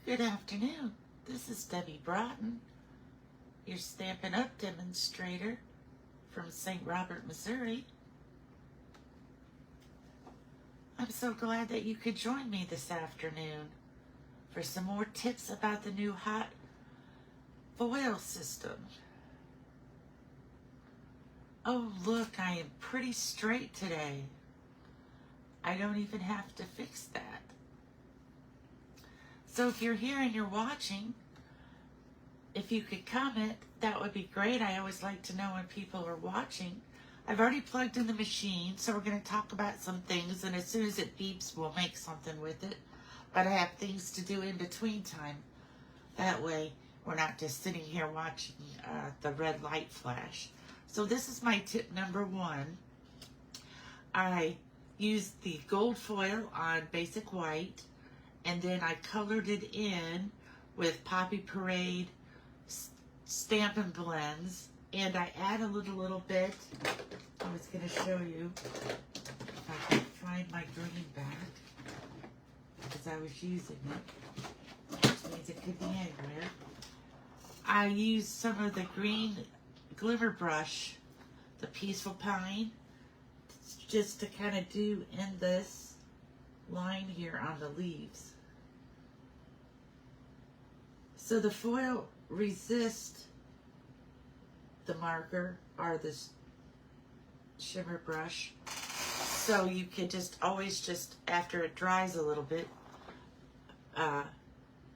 Good afternoon. This is Debbie Broughton, your Stampin' Up! Demonstrator from St. Robert, Missouri. I'm so glad that you could join me this afternoon for some more tips about the new hot foil system. Oh, look, I am pretty straight today. I don't even have to fix that. So if you're here and you're watching, if you could comment, that would be great. I always like to know when people are watching. I've already plugged in the machine, so we're going to talk about some things, and as soon as it beeps, we'll make something with it. But I have things to do in between time. That way, we're not just sitting here watching the red light flash. So this is my tip number 1. I used the gold foil on basic white, and then I colored it in with Poppy Parade Stampin' Blends, and I add a little bit. I was going to show you if I can find my green back, because I was using it, which means it could be anywhere. I used some of the green glimmer brush, the Peaceful Pine, just to kind of do in this line here on the leaves. So the foil resists the marker or the shimmer brush. So you can just always just, after it dries a little bit,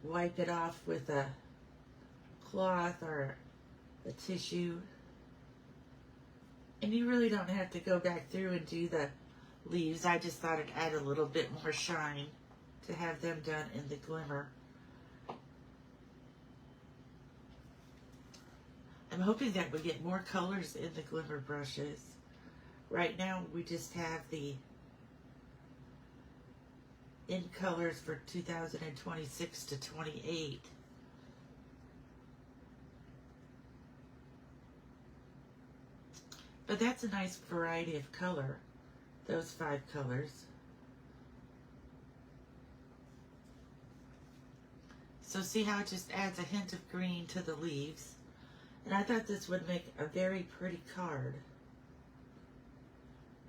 wipe it off with a cloth or a tissue. And you really don't have to go back through and do the leaves. I just thought it'd add a little bit more shine to have them done in the glimmer. I'm hoping that we get more colors in the glimmer brushes. Right now we just have the in colors for 2026 to 28. But that's a nice variety of color, those 5 colors. So see how it just adds a hint of green to the leaves. And I thought this would make a very pretty card.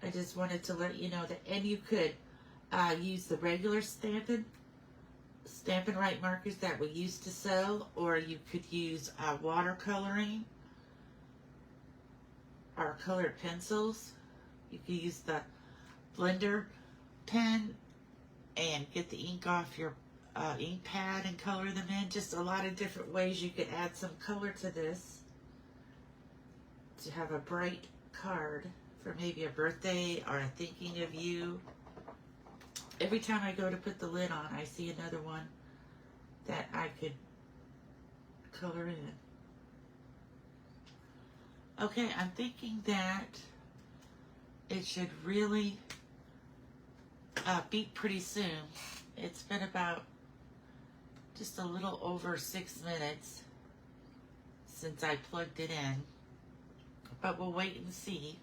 I just wanted to let you know that, and you could use the regular Stampin' Right markers that we used to sell, or you could use watercoloring or colored pencils. You could use the blender pen and get the ink off your ink pad and color them in. Just a lot of different ways you could add some color to this to have a bright card for maybe a birthday or a thinking of you. Every time I go to put the lid on, I see another one that I could color in. Okay, I'm thinking that it should really beep pretty soon. It's been about just a little over 6 minutes since I plugged it in, but we'll wait and see.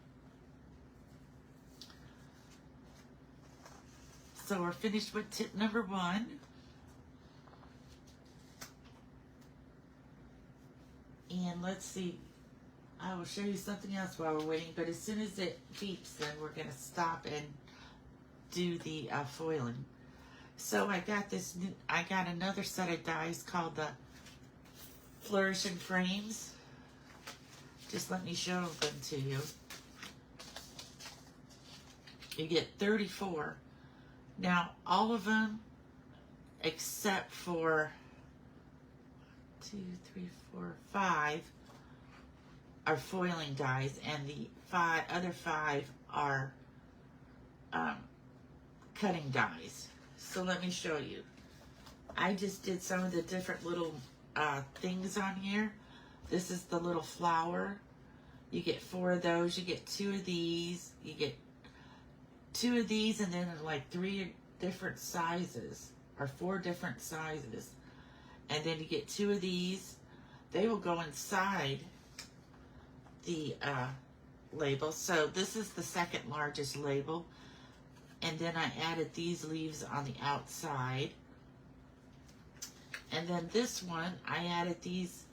So we're finished with tip number 1. And let's see, I will show you something else while we're waiting, but as soon as it beeps, then we're going to stop and do the foiling. So I got another set of dies called the Flourishing Frames. Just let me show them to you. You get 34. Now, all of them, except for 2, 3, 4, 5, are foiling dies, and the other 5 are cutting dies. So let me show you. I just did some of the different little things on here. This is the little flower. You get 4 of those. You get 2 of these. You get 2 of these, and then like 3 different sizes, or 4 different sizes. And then you get 2 of these. They will go inside the label. So this is the second largest label. And then I added these leaves on the outside. And then this one, I added these,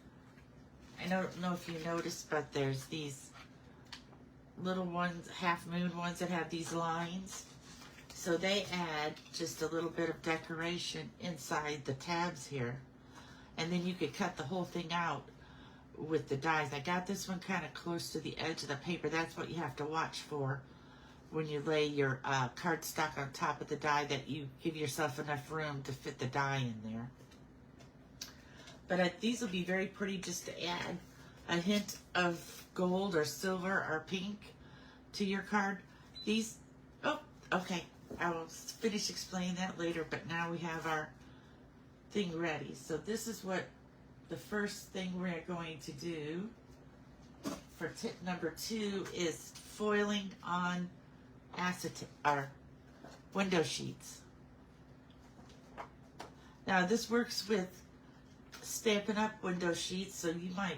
I don't know if you noticed, but there's these little ones, half moon ones that have these lines. So they add just a little bit of decoration inside the tabs here. And then you could cut the whole thing out with the dies. I got this one kind of close to the edge of the paper. That's what you have to watch for when you lay your cardstock on top of the die, that you give yourself enough room to fit the die in there. But these will be very pretty just to add a hint of gold or silver or pink to your card. These, oh, okay. I will finish explaining that later, but now we have our thing ready. So this is what the first thing we're going to do for tip number 2 is foiling on acetate or window sheets. Now this works with Stampin' Up! Window sheets, so you might,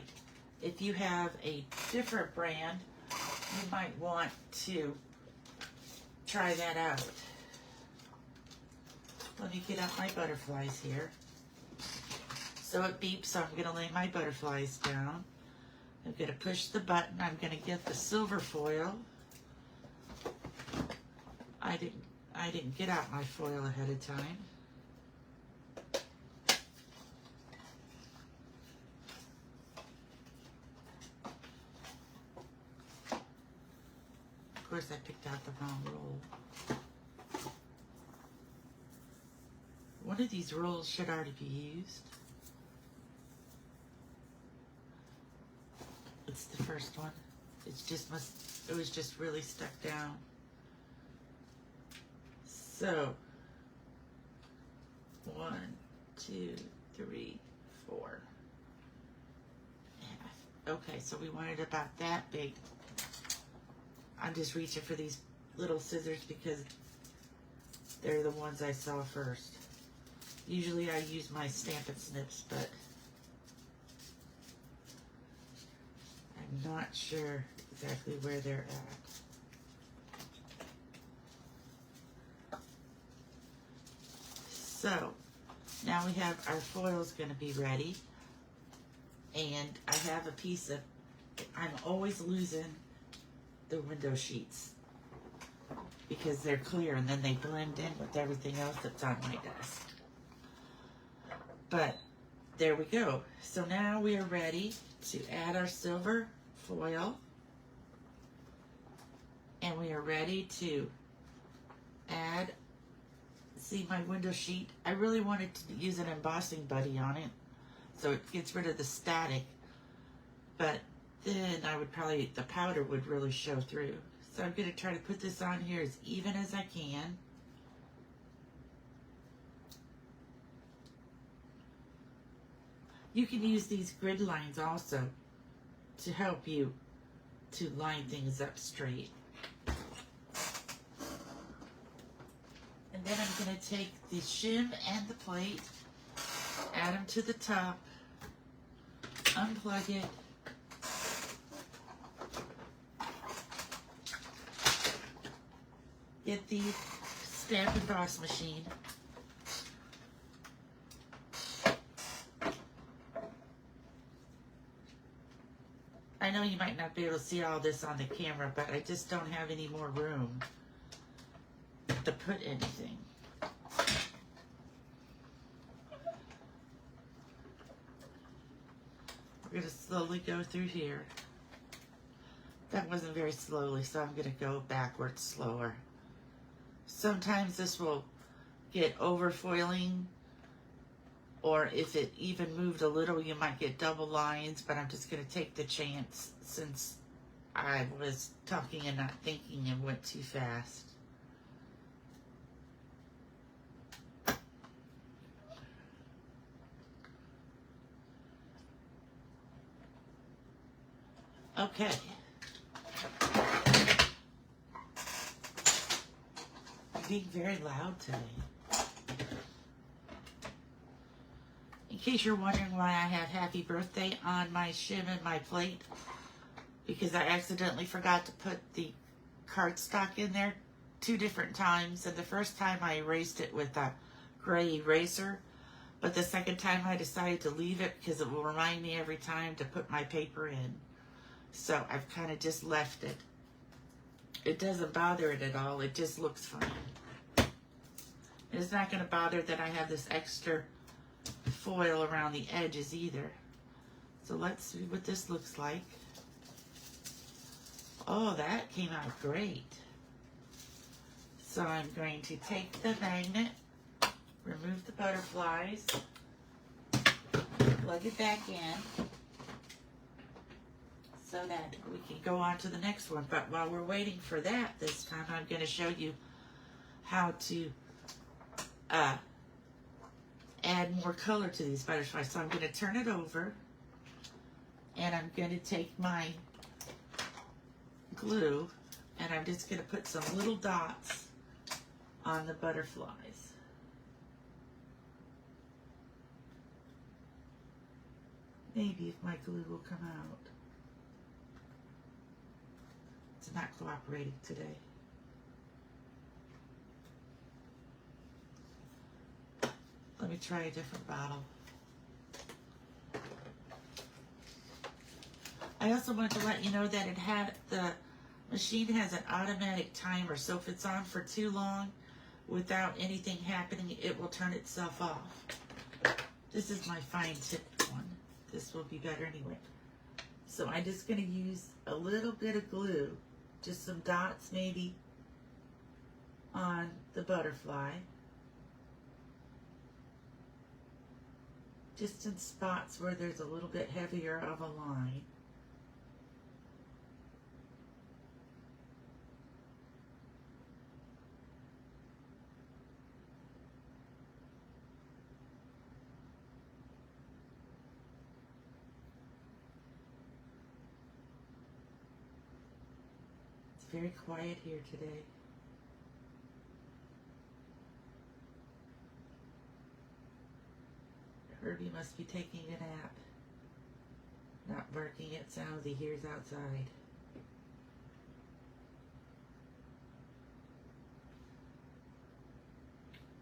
if you have a different brand, you might want to try that out. Let me get out my butterflies here. So it beeps, so I'm going to lay my butterflies down. I'm going to push the button. I'm going to get the silver foil. I didn't get out my foil ahead of time. Of course, I picked out the wrong roll. One of these rolls should already be used. It's the first one. It was just really stuck down. So 1, 2, 3, 4. Okay, so we want it about that big. I'm just reaching for these little scissors because they're the ones I saw first. Usually I use my Stampin' Snips, but I'm not sure exactly where they're at. So now we have our foils going to be ready, and I have a piece of, I'm always losing the window sheets because they're clear and then they blend in with everything else that's on my desk. But there we go. So now we are ready to add our silver foil, and we are ready to add, see my window sheet. I really wanted to use an embossing buddy on it so it gets rid of the static, but then I would probably, the powder would really show through. So I'm going to try to put this on here as even as I can. You can use these grid lines also to help you to line things up straight. And then I'm going to take the shim and the plate, add them to the top, unplug it, get the stamp emboss machine, I know you might not be able to see all this on the camera, but I just don't have any more room to put anything. We're going to slowly go through here. That wasn't very slowly, so I'm going to go backwards slower. Sometimes this will get over foiling, or if it even moved a little, you might get double lines, but I'm just going to take the chance since I was talking and not thinking and went too fast. Okay. I'm being very loud today. In case you're wondering why I have happy birthday on my shim and my plate, because I accidentally forgot to put the cardstock in there 2 different times, and the first time I erased it with a gray eraser, But the second time I decided to leave it because it will remind me every time to put my paper in. So I've kind of just left it. It doesn't bother it at all. It just looks fine. It's not going to bother that I have this extra foil around the edges either. So let's see what this looks like. Oh, that came out great. So I'm going to take the magnet, remove the butterflies, plug it back in so that we can go on to the next one. But while we're waiting for that this time, I'm going to show you how to add more color to these butterflies. So I'm going to turn it over, and I'm going to take my glue, and I'm just going to put some little dots on the butterflies. Maybe if my glue will come out. It's not cooperating today. Let me try a different bottle. I also want to let you know that the machine has an automatic timer, so if it's on for too long without anything happening, it will turn itself off. This is my fine tip one. This will be better anyway. So I'm just going to use a little bit of glue, just some dots maybe on the butterfly. Just in spots where there's a little bit heavier of a line. It's very quiet here today. Herbie must be taking a nap. Not barking at sounds he hears outside.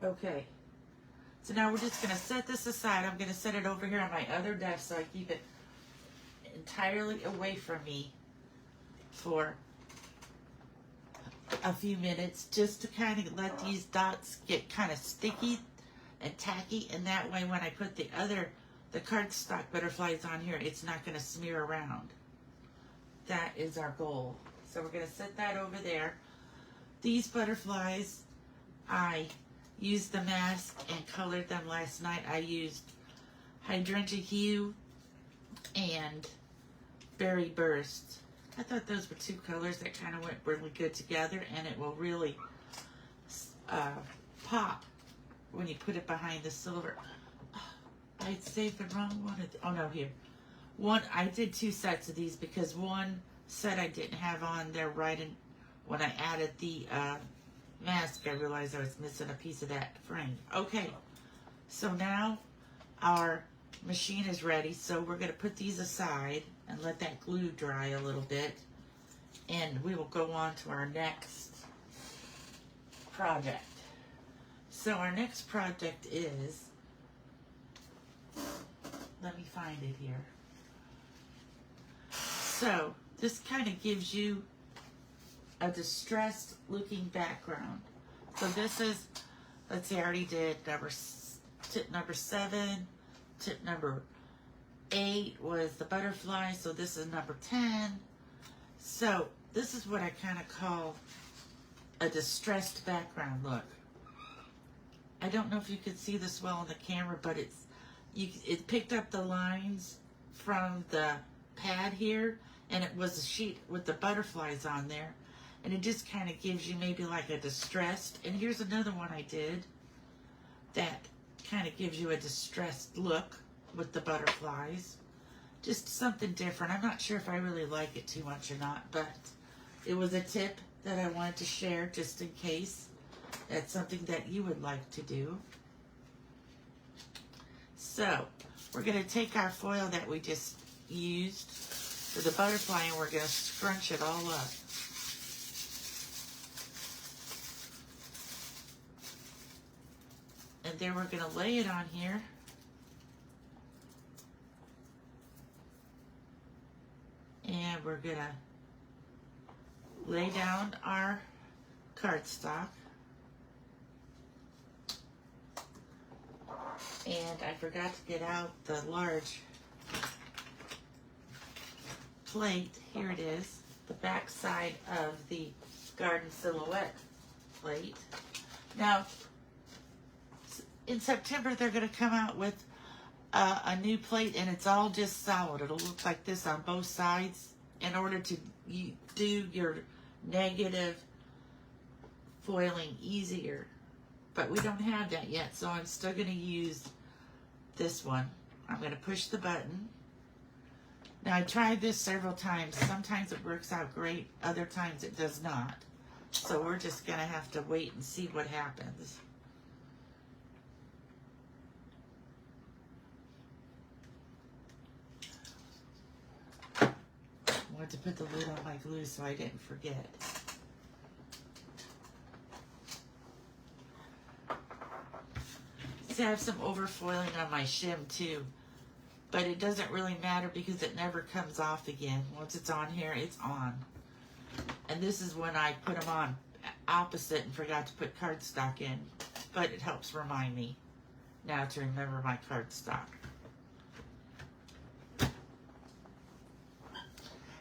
Okay. So now we're just going to set this aside. I'm going to set it over here on my other desk so I keep it entirely away from me for a few minutes, just to kind of let these dots get kind of sticky and tacky, and that way when I put the cardstock butterflies on here, it's not going to smear around. That is our goal. So we're going to set that over there. These butterflies, I used the mask and colored them last night. I used Hydrangea Hue and Berry Burst. I thought those were two colors that kind of went really good together, and it will really pop when you put it behind the silver. I saved the wrong one. Oh no, here. I did two sets of these because one set I didn't have on there right in when I added the mask. I realized I was missing a piece of that frame. Okay, so now our machine is ready. So we're going to put these aside and let that glue dry a little bit, and we will go on to our next project. So our next project is, let me find it here. So this kind of gives you a distressed looking background. So this is, let's see, I already did tip number 7, tip number 8 was the butterfly, so this is number 10. So this is what I kind of call a distressed background look. I don't know if you could see this well on the camera, but it picked up the lines from the pad here, and it was a sheet with the butterflies on there, and it just kind of gives you maybe like a distressed, and here's another one I did that kind of gives you a distressed look with the butterflies. Just something different. I'm not sure if I really like it too much or not, but it was a tip that I wanted to share just in case that's something that you would like to do. So we're going to take our foil that we just used for the butterfly, and we're going to scrunch it all up. And then we're going to lay it on here we're gonna lay down our cardstock. And I forgot to get out the large plate. Here it is, the back side of the Garden Silhouette plate. Now, in September, they're going to come out with a new plate, and it's all just solid. It'll look like this on both sides in order to do your negative foiling easier. But we don't have that yet, so I'm still going to use this one. I'm going to push the button. Now, I tried this several times. Sometimes it works out great. Other times it does not. So we're just going to have to wait and see what happens. I wanted to put the lid on my glue so I didn't forget. See, I have some overfoiling on my shim too, but it doesn't really matter because it never comes off again. Once it's on here, it's on. And this is when I put them on opposite and forgot to put cardstock in, but it helps remind me now to remember my cardstock.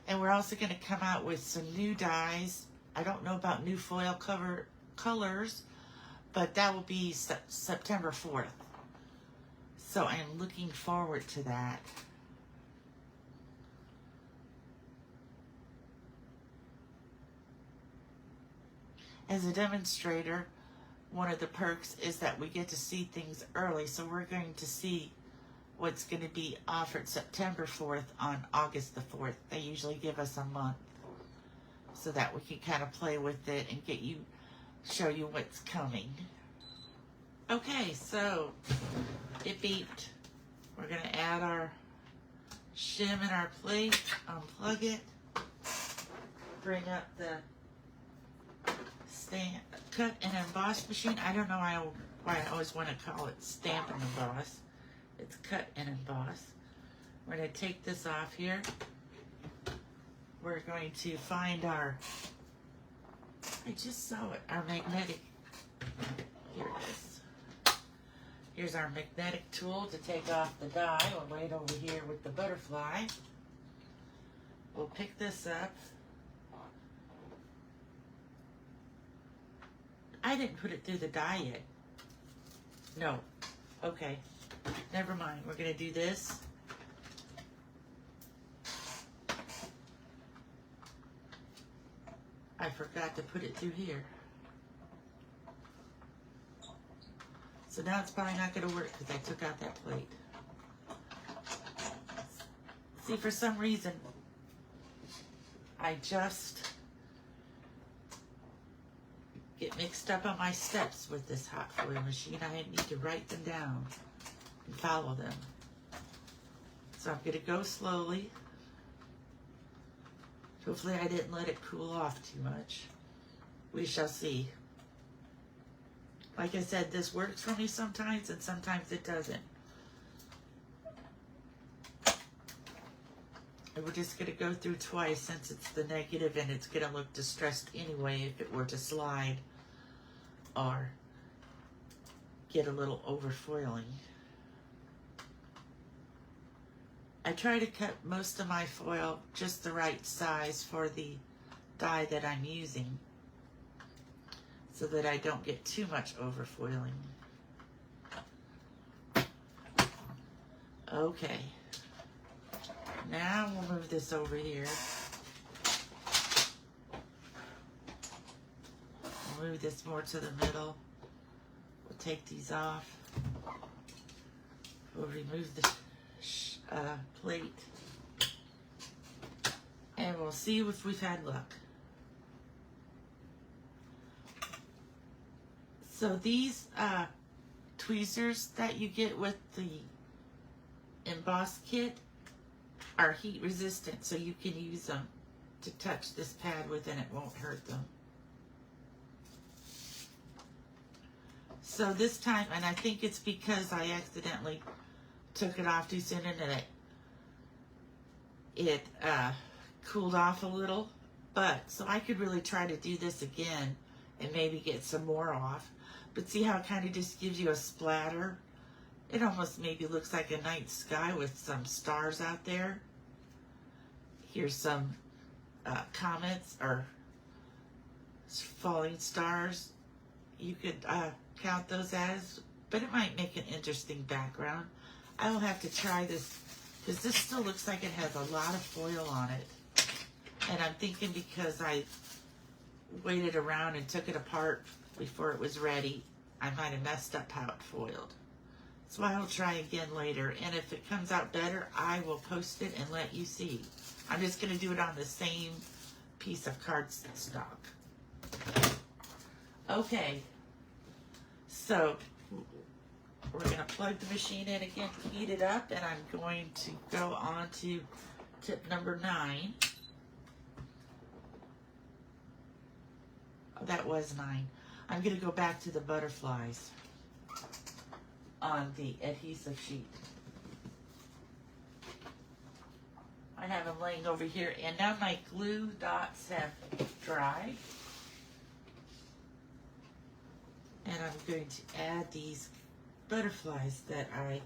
And we're also going to come out with some new dies. I don't know about new foil cover colors, but that will be September 4th. So I'm looking forward to that. As a demonstrator, one of the perks is that we get to see things early. So we're going to see what's going to be offered September 4th on August the 4th. They usually give us a month so that we can kind of play with it and show you what's coming. Okay, so it beeped. We're going to add our shim in our plate, unplug it, bring up the cut and emboss machine. I don't know why I always want to call it stamp and emboss. It's cut and emboss. We're going to take this off here. We're going to find our, I just saw it, our magnetic, here it is. Here's our magnetic tool to take off the die. We'll lay it over here with the butterfly. We'll pick this up. I didn't put it through the die yet. No. Okay. Never mind. We're going to do this. I forgot to put it through here. So now it's probably not going to work because I took out that plate. See, for some reason, I just get mixed up on my steps with this hot foil machine. I need to write them down and follow them. So I'm going to go slowly. Hopefully I didn't let it cool off too much. We shall see. Like I said, this works for me sometimes and sometimes it doesn't. And we're just going to go through twice since it's the negative and it's going to look distressed anyway if it were to slide or get a little overfoiling. I try to cut most of my foil just the right size for the die that I'm using so that I don't get too much overfoiling. Okay. Now we'll move this over here. We'll move this more to the middle. We'll take these off. We'll remove the plate. And we'll see if we've had luck. So these tweezers that you get with the emboss kit are heat resistant, so you can use them to touch this pad with and it won't hurt them. So this time, and I think it's because I accidentally took it off too soon and it cooled off a little, but so I could really try to do this again and maybe get some more off. But see how it kind of just gives you a splatter? It almost maybe looks like a night sky with some stars out there. Here's some comets or falling stars. You could count those as, but it might make an interesting background. I will have to try this because this still looks like it has a lot of foil on it. And I'm thinking because I waited around and took it apart before it was ready, I might have messed up how it foiled. So I will try again later, and if it comes out better, I will post it and let you see. I'm just going to do it on the same piece of cardstock. Okay, so we're going to plug the machine in again to heat it up, and I'm going to go on to tip number 9. Oh, that was 9. I'm going to go back to the butterflies on the adhesive sheet. I have them laying over here, and now my glue dots have dried. And I'm going to add these butterflies that I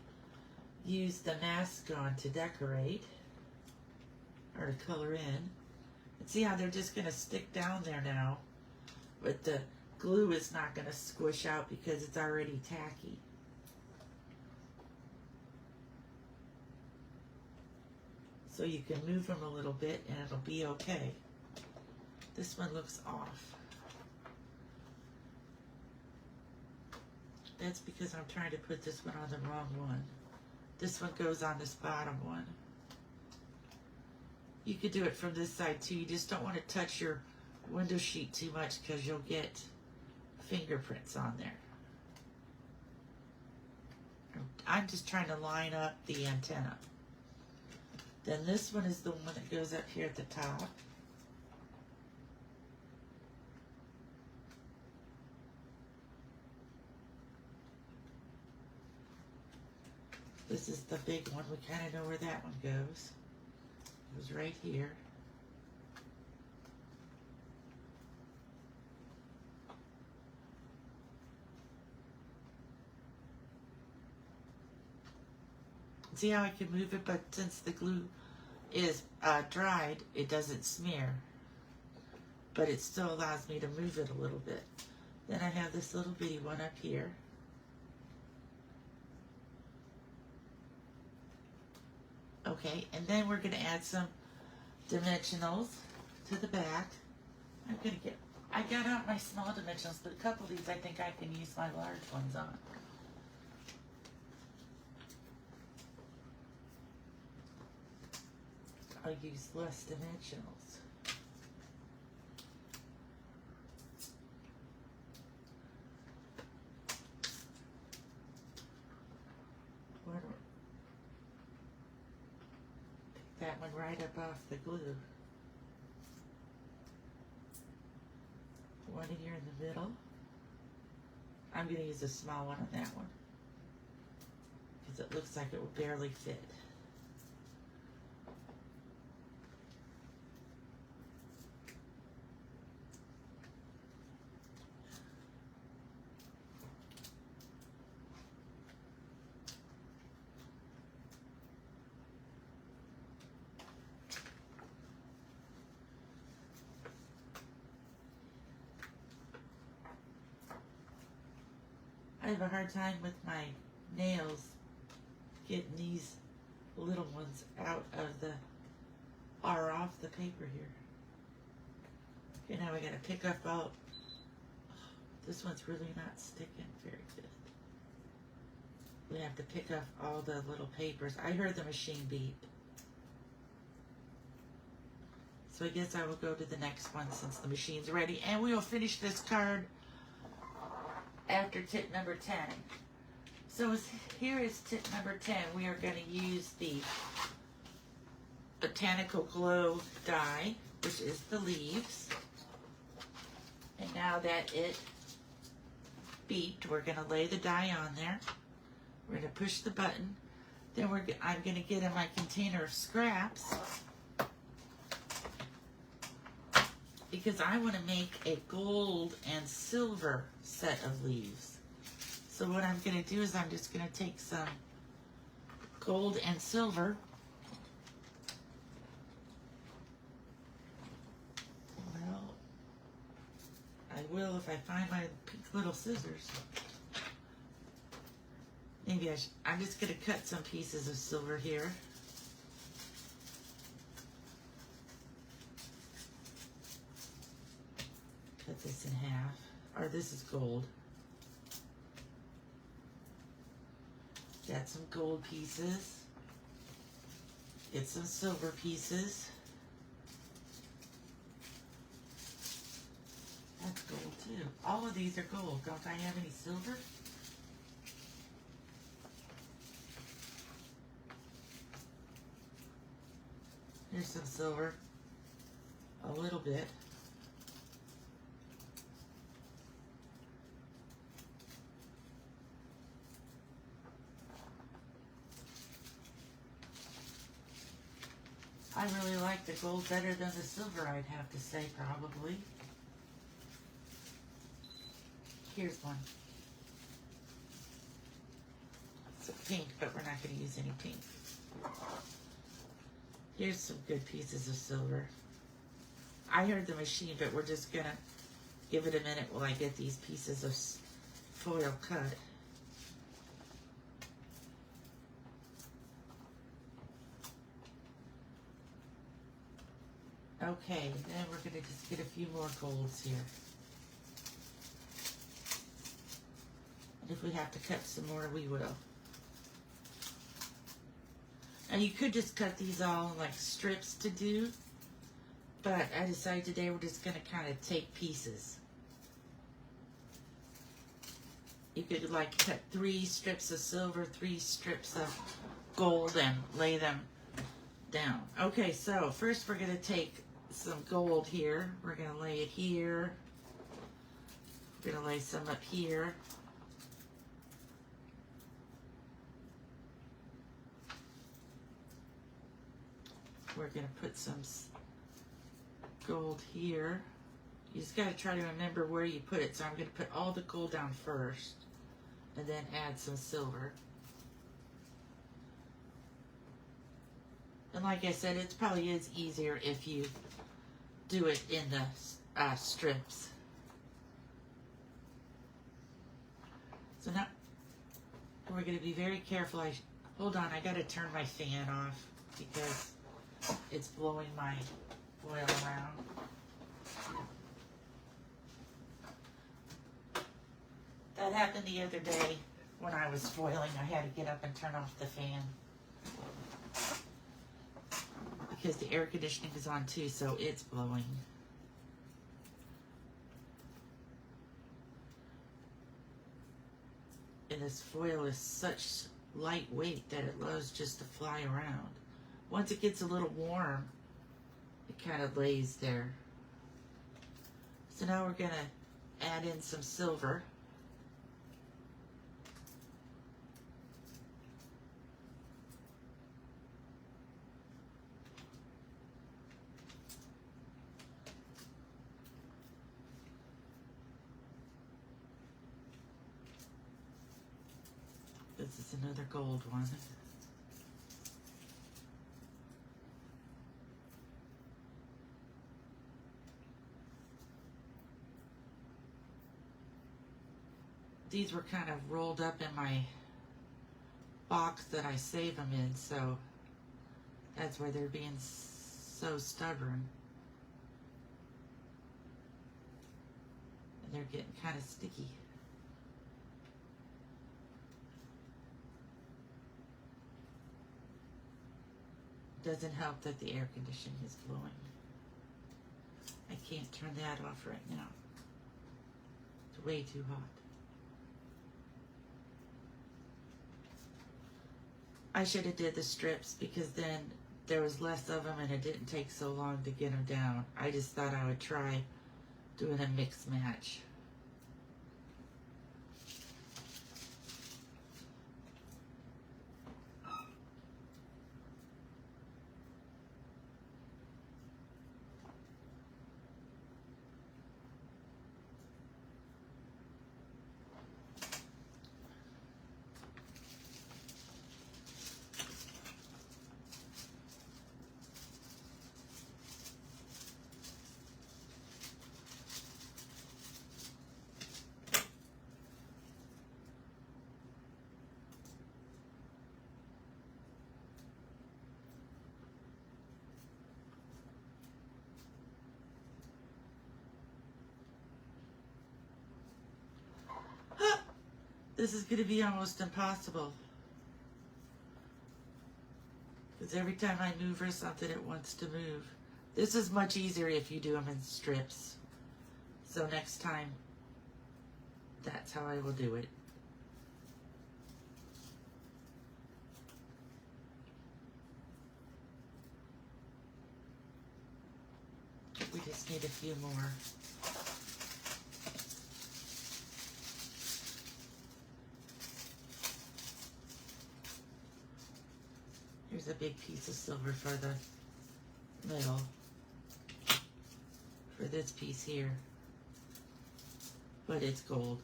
used the mask on to decorate, or to color in. And see how they're just going to stick down there now, but the glue is not going to squish out because it's already tacky. So you can move them a little bit and it'll be okay. This one looks off. That's because I'm trying to put this one on the wrong one. This one goes on this bottom one. You could do it from this side too. You just don't want to touch your window sheet too much because you'll get fingerprints on there. I'm just trying to line up the antenna. Then this one is the one that goes up here at the top. This is the big one. We kind of know where that one goes. It goes right here. See how I can move it, but since the glue is dried, it doesn't smear. But it still allows me to move it a little bit. Then I have this little bitty one up here. Okay, and then we're going to add some dimensionals to the back. I got out my small dimensionals, but a couple of these I think I can use my large ones on. I'll use less dimensionals. Pick that one right up off the glue. One here in the middle. I'm going to use a small one on that one because it looks like it will barely fit. I have a hard time with my nails getting these little ones out of the, or off the paper here. Okay, now we gotta pick up all, this one's really not sticking very good. We have to pick up all the little papers. I heard the machine beep. So I guess I will go to the next one since the machine's ready, and we will finish this card after tip number 10. So here is tip number 10. We are going to use the Botanical Glow die, which is the leaves. And now that it beeped, we're going to lay the die on there. We're going to push the button. Then I'm going to get in my container of scraps. because I want to make a gold and silver set of leaves. So what I'm going to do is I'm just going to take some gold and silver. Well, I will if I find my pink little scissors. Maybe I'm just going to cut some pieces of silver here. Cut this in half. Or this is gold. Got some gold pieces. Get some silver pieces. That's gold too. All of these are gold. Don't I have any silver? Here's some silver. A little bit. I really like the gold better than the silver, I'd have to say, probably. Here's one. It's a pink, but we're not going to use any pink. Here's some good pieces of silver. I heard the machine, but we're just going to give it a minute while I get these pieces of foil cut. Okay, then we're going to just get a few more golds here. And if we have to cut some more, we will. And you could just cut these all in like strips to do, but I decided today we're just going to kind of take pieces. You could like cut 3 strips of silver, 3 strips of gold, and lay them down. Okay, so first we're going to take some gold here. We're going to lay it here. We're going to lay some up here. We're going to put some gold here. You just got to try to remember where you put it. So I'm going to put all the gold down first and then add some silver. And like I said, it probably is easier if you do it in the strips. So now we're going to be very careful. Hold on, I got to turn my fan off because it's blowing my foil around. That happened the other day when I was foiling. I had to get up and turn off the fan because the air conditioning is on too, so it's blowing. And this foil is such lightweight that it loves just to fly around. Once it gets a little warm, it kind of lays there. So now we're going to add in some silver. This is another gold one. These were kind of rolled up in my box that I save them in, so that's why they're being so stubborn. And they're getting kind of sticky. Doesn't help that the air conditioning is blowing. I can't turn that off right now. It's way too hot. I should have did the strips because then there was less of them and it didn't take so long to get them down. I just thought I would try doing a mix match. This is going to be almost impossible. Because every time I move or something, it wants to move. This is much easier if you do them in strips. So next time, that's how I will do it. We just need a few more. Here's a big piece of silver for the middle. For this piece here. But it's gold.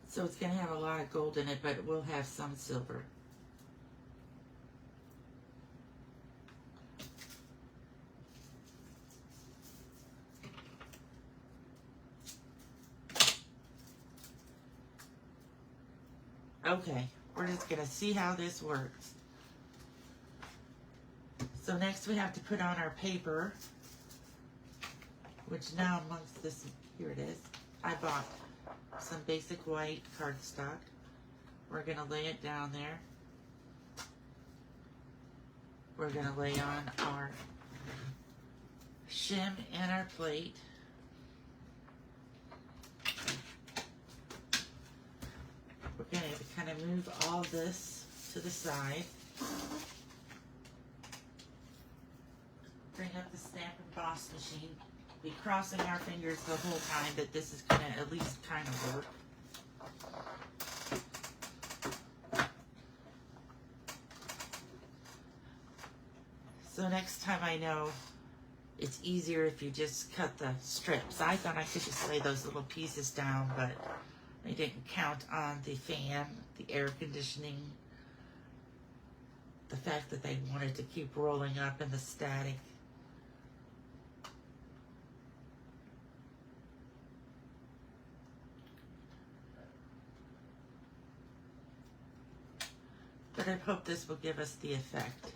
So it's going to have a lot of gold in it, but it will have some silver. Okay, we're just going to see how this works. So next we have to put on our paper, which now amongst this, here it is. I bought some basic white cardstock. We're going to lay it down there. We're going to lay on our shim and our plate. We're going to kind of move all this to the side. Bring up the stamp emboss machine. Be crossing our fingers the whole time that this is going to at least kind of work. So next time I know it's easier if you just cut the strips. I thought I could just lay those little pieces down, but I didn't count on the fan, the air conditioning, the fact that they wanted to keep rolling up in the static. But I hope this will give us the effect.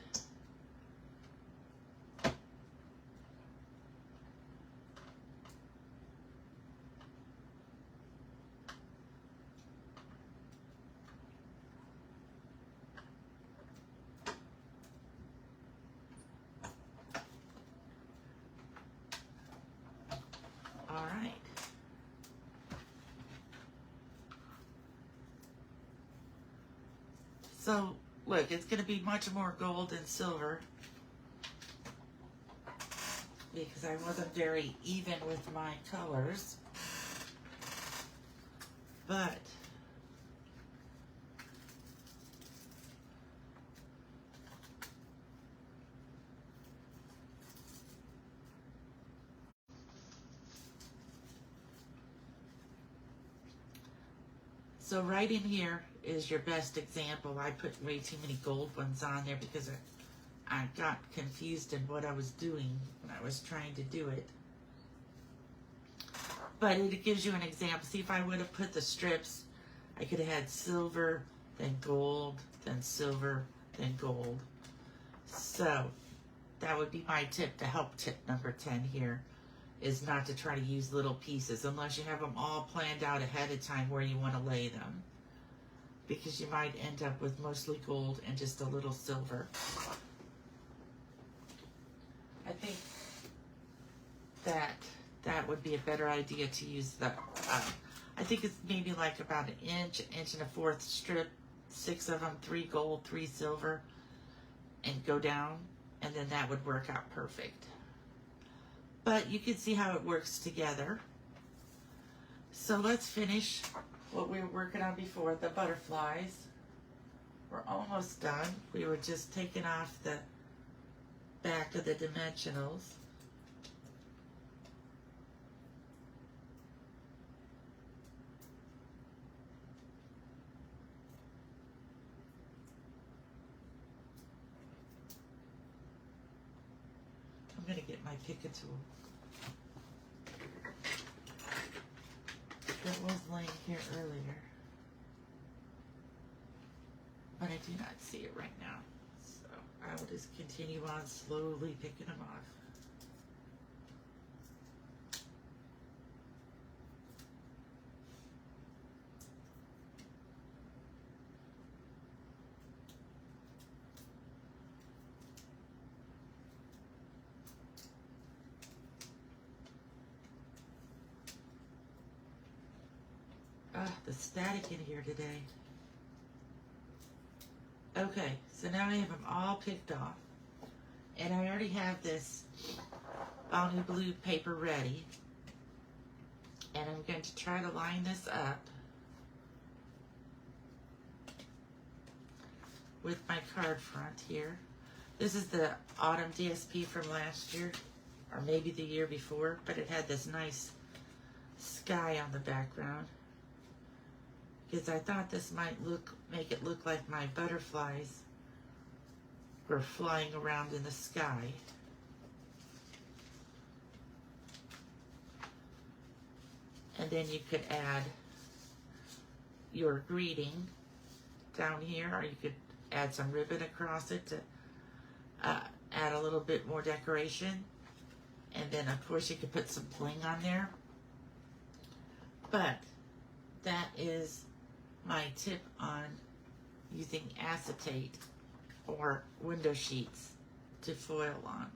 All right. So, look, it's going to be much more gold than silver because I wasn't very even with my colors. But so right in here is your best example. I put way too many gold ones on there because I got confused in what I was doing when I was trying to do it. But it gives you an example. See, if I would have put the strips, I could have had silver, then gold, then silver, then gold. So that would be my tip to help tip number 10 here, is not to try to use little pieces unless you have them all planned out ahead of time where you want to lay them, because you might end up with mostly gold and just a little silver. I think that would be a better idea to use the, I think it's maybe like about an inch and a fourth strip, 6 of them, 3 gold, 3 silver, and go down, and then that would work out perfect. But you can see how it works together. So let's finish what we were working on before, the butterflies. We're almost done. We were just taking off the back of the dimensionals. I'm going to get my Pick-a tool. That was laying here earlier, but I do not see it right now. So I will just continue on slowly picking them off. The static in here today. Okay, so now I have them all picked off. And I already have this Bonnie Blue paper ready. And I'm going to try to line this up with my card front here. This is the Autumn DSP from last year, or maybe the year before, but it had this nice sky on the background. Because I thought this might make it look like my butterflies were flying around in the sky. And then you could add your greeting down here, or you could add some ribbon across it to add a little bit more decoration. And then of course you could put some bling on there. But that is my tip on using acetate or window sheets to foil on.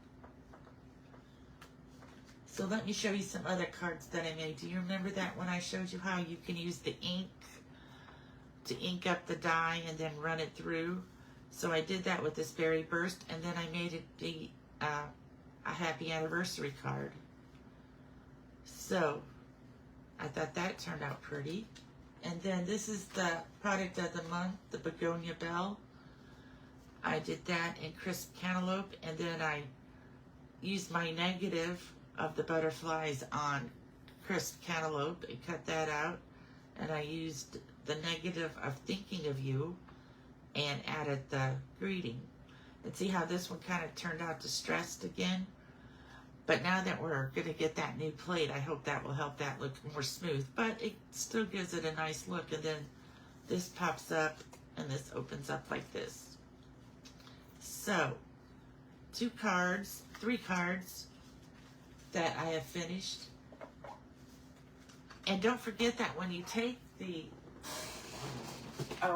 So let me show you some other cards that I made. Do you remember that when I showed you how you can use the ink to ink up the die and then run it through? So I did that with this Berry Burst, and then I made it be a happy anniversary card. So I thought that turned out pretty. And then this is the product of the month, the Begonia Bell. I did that in Crisp Cantaloupe, and then I used my negative of the butterflies on Crisp Cantaloupe and cut that out. And I used the negative of Thinking of You and added the greeting. And see how this one kind of turned out distressed again? But now that we're going to get that new plate, I hope that will help that look more smooth. But it still gives it a nice look. And then this pops up and this opens up like this. So, 3 cards that I have finished. And don't forget that when you take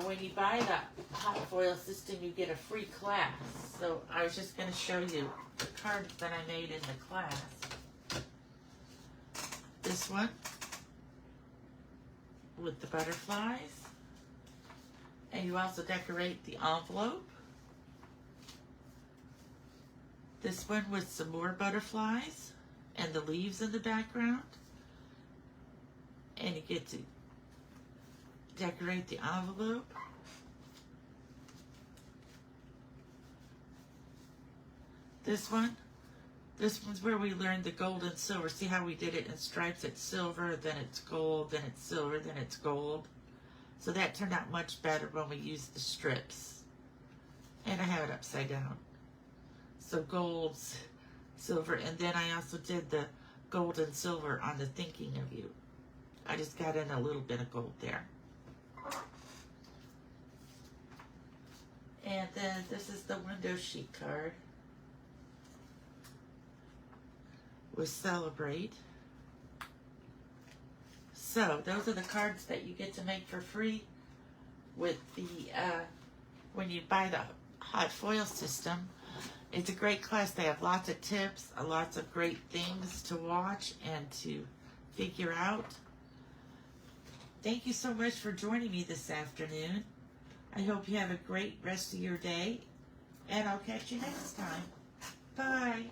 when you buy the hot foil system, you get a free class. So I was just going to show you the cards that I made in the class. This one with the butterflies. And you also decorate the envelope. This one with some more butterflies and the leaves in the background. And you get to decorate the envelope. This one's where we learned the gold and silver. See how we did it in stripes? It's silver, then it's gold, then it's silver, then it's gold. So that turned out much better when we used the strips. And I have it upside down. So gold, silver, and then I also did the gold and silver on the Thinking of You. I just got in a little bit of gold there. And then this is the window sheet card with Celebrate. So those are the cards that you get to make for free with the when you buy the hot foil system. It's a great class. They have lots of tips, lots of great things to watch and to figure out. Thank you so much for joining me this afternoon. I hope you have a great rest of your day, and I'll catch you next time. Bye.